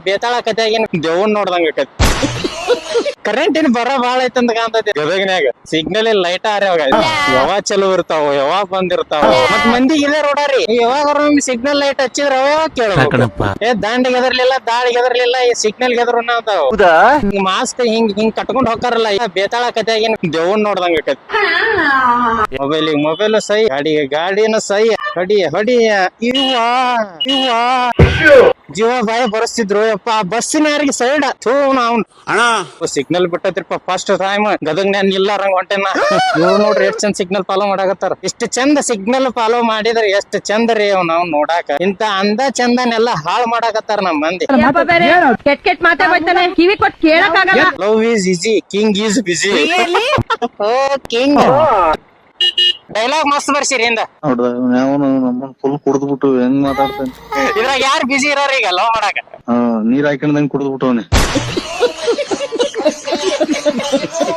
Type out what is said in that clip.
ಬೇತಾಳ ಕತೆಯಾಗಿನ Devan ನೋಡ್ದಂಗ current ಏನ್ ಬರ ಬಾಳ ಐತಂತ ಕಾಣ್ತೈತಿ ಗದಗಿನ್ಯಾಗ ಸಿಗ್ನಲ್ ಲೈಟ್ ಆರ್ಯಾವ ಯಾವಾಗ ಚಲೋ ಇರ್ತಾವ ಯಾವಾಗ ಬಂದಿರ್ತಾವ ಮತ್ ಮಂದಿಗೆ ಇದೇ ರೋಡಾರಿ ಯಾವಾಗ ಸಿಗ್ನಲ್ ಲೈಟ್ ಹಚ್ಚಿದ್ರ ಅವ ಕೇಳಬೇಕು ದಾಂಡಿಗೆ ಎದರ್ಲಿಲ್ಲ ದಾಳಿಗೆ ಎದರ್ಲಿಲ್ಲ ಈ ಸಿಗ್ನಲ್ ಎದ್ರು ಮಾಸ್ಕ್ ಹಿಂಗ್ ಕಟ್ಕೊಂಡ್ ಹೋಗ್ತಾರಲ್ಲ ಬೇತಾಳ ಕತೆಯಾಗಿನ ದೇವನ್ ನೋಡ್ದಂಗ ಮೊಬೈಲ್ ಸೈ ಗಾಡಿನ ಸೈ ಹೊಡಿಯ ಜೀವ ಭಯ ಬರಸ್ತಿದ್ರು ಯಪ್ಪ ಬಸ್ಸಿನ ಯಾರಿಗೆ ಸೈಡ್ ಸಿಗ್ನಲ್ ಬಿಟ್ಟತ್ರಿಪ್ಪ ಫಸ್ಟ್ ಟೈಮ್ ಗದಗ್ ನಾನ್ ನಿಲ್ಲಾರಂಗ ಹೊಂಟೆನ ಇವ್ ನೋಡ್ರಿ ಎಷ್ಟ್ ಚಂದ ಸಿಗ್ನಲ್ ಫಾಲೋ ಮಾಡಾಕತ್ತಾರ ಇಷ್ಟ ಚಂದ ಸಿಗ್ನಲ್ ಫಾಲೋ ಮಾಡಿದ್ರ ಎಷ್ಟ್ ಚಂದ ರೀ ನಾವ್ ನೋಡಾಕ ಇಂತ ಅಂದ ಚಂದನೆಲ್ಲಾ ಹಾಳ್ ಮಾಡಾಕತ್ತಾರ ನಮ್ ಮಂದಿ ಕೆಟ್ ಮಾತಾಡ್ತಾನೆ ಕಿವಿ ಕೊಟ್ಟು ಕೇಳಕ್ಕಾಗಲ್ಲ. Love is easy king is busy oh king dialogue ಮಸ್ತ್ ಬರ್ಸಿರಿ ಹಿಂದ ಫುಲ್ ಕುಡ್ದ್ಬಿಟ್ಟು ಹೆಂಗ್ ಮಾತಾಡ್ತಾನೆ ಇದ್ರಾಗ ಯಾರು ಬಿಸಿ ಇರೋರಿ ಈಗ ಲವ್ ಮಾಡಾಕ ನೀರ್ ಹಾಕೊಂಡಂಗ್ ಕುಡ್ದ್ಬಿಟ್ಟವನೆ